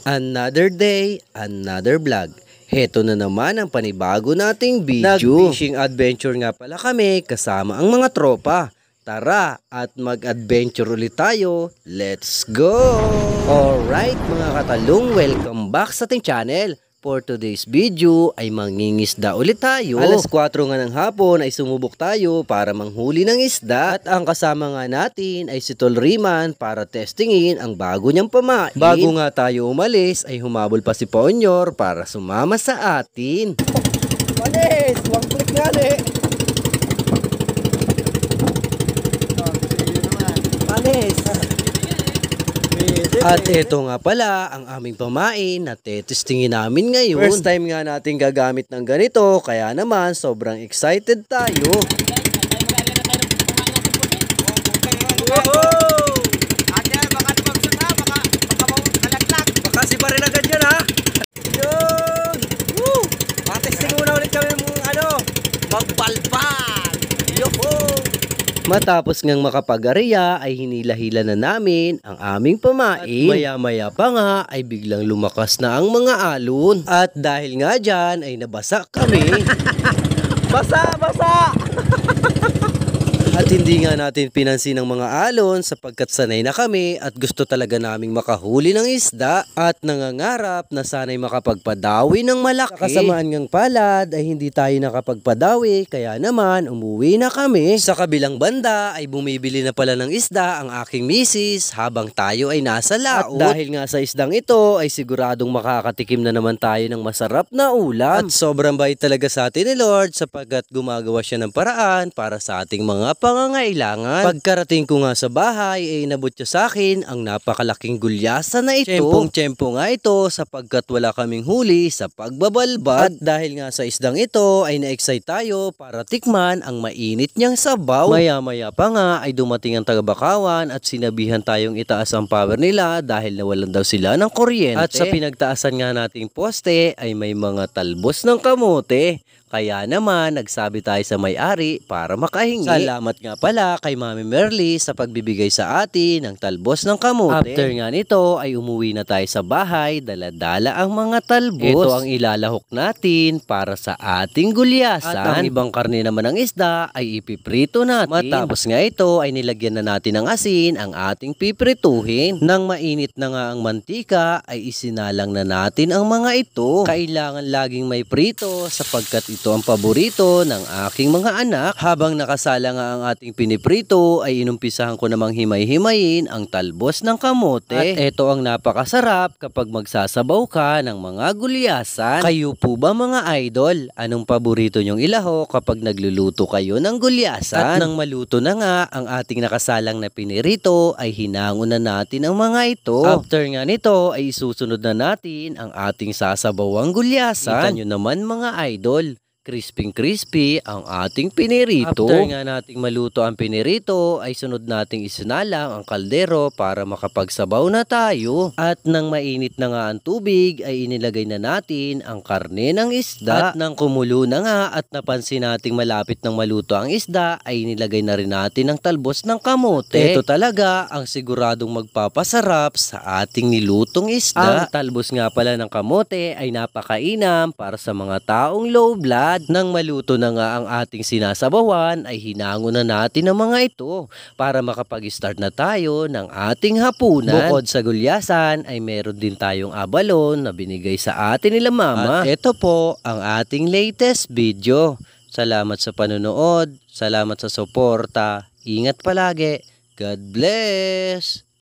Another day, another vlog. Heto na naman ang panibago nating video. Nag-fishing adventure nga pala kami kasama ang mga tropa. Tara at mag-adventure ulit tayo. Let's go! Alright mga katalong, welcome back sa ating channel. For today's video ay mangingisda ulit tayo. Alas 4 nga ng hapon ay sumubok tayo para manghuli ng isda. At ang kasama nga natin ay si Tol Riman para testingin ang bago niyang pamain. Bago nga tayo umalis ay humabol pa si Ponyor para sumama sa atin. Malis! One click nga eh! Malis! At ito nga pala ang aming pamain na tetestingin namin ngayon. First time nga natin gagamit ng ganito, kaya naman sobrang excited tayo. Baka si Parin agad yan ha. Yun! Woo! Matesting muna ulit kami magbalbal! Yoho! Matapos ngang makapag-ariya ay hinila-hila na namin ang aming pamain. At maya-maya pa nga ay biglang lumakas na ang mga alon. At dahil nga dyan ay nabasa kami. Basa! Basa! At hindi nga natin pinansin ang mga alon sapagkat sanay na kami at gusto talaga naming makahuli ng isda at nangangarap na sana'y makapagpadawi ng malaki. Kasamaan ngang palad ay hindi tayo nakapagpadawi kaya naman umuwi na kami. Sa kabilang banda ay bumibili na pala ng isda ang aking misis habang tayo ay nasa laot. At dahil nga sa isdang ito ay siguradong makakatikim na naman tayo ng masarap na ulam. At sobrang bait talaga sa atin ni Lord sapagkat gumagawa siya ng paraan para sa ating mga pangangailangan. Pagkarating ko nga sa bahay ay inabot niya sa akin ang napakalaking gulyasan na ito. Tiyempong-tiyempo nga ito sapagkat wala kaming huli sa pagbabalbad. At dahil nga sa isdang ito ay na-excite tayo para tikman ang mainit niyang sabaw. Maya-maya pa nga ay dumating ang taga-Bakawan at sinabihan tayong itaas ang power nila dahil nawalan daw sila ng kuryente. At sa pinagtaasan nga nating poste ay may mga talbos ng kamote. Kaya naman nagsabi tayo sa may-ari para makahingi. Salamat nga pala kay Mami Merly sa pagbibigay sa atin ng talbos ng kamote. After nga nito ay umuwi na tayo sa bahay, dala-dala ang mga talbos. Ito ang ilalahok natin para sa ating gulyasan. At ang ibang karne naman ng isda ay ipiprito natin. Matapos nga ito ay nilagyan na natin ng asin ang ating piprituhin. Nang mainit na nga ang mantika ay isinalang na natin ang mga ito. Kailangan laging may prito sapagkat ito ang paborito ng aking mga anak. Habang nakasala nga ang ating piniprito ay inumpisahan ko namang himay-himayin ang talbos ng kamote. At ito ang napakasarap kapag magsasabaw ka ng mga gulyasan. Kayo po ba mga idol? Anong paborito nyong ilahok kapag nagluluto kayo ng gulyasan? At nang maluto na nga ang ating nakasalang na pinirito ay hinangon na natin ang mga ito. After nga nito ay isusunod na natin ang ating sasabawang gulyasan. Kita nyo naman mga idol, crispy ang ating pinirito. After nga nating maluto ang pinirito ay sunod nating isinalang ang kaldero para makapagsabaw na tayo. At nang mainit na nga ang tubig ay inilagay na natin ang karne ng isda. At nang kumulo na nga at napansin nating malapit ng maluto ang isda ay inilagay na rin natin ang talbos ng kamote. Ito talaga ang siguradong magpapasarap sa ating nilutong isda. Ang talbos nga pala ng kamote ay napakainam para sa mga taong low blood. Nang maluto na nga ang ating sinasabawan ay hinangon na natin ang mga ito para makapag-start na tayo ng ating hapunan. Bukod sa gulyasan ay meron din tayong abalon na binigay sa atin nila mama. At ito po ang ating latest video. Salamat sa panonood, salamat sa suporta, ingat palagi, God bless!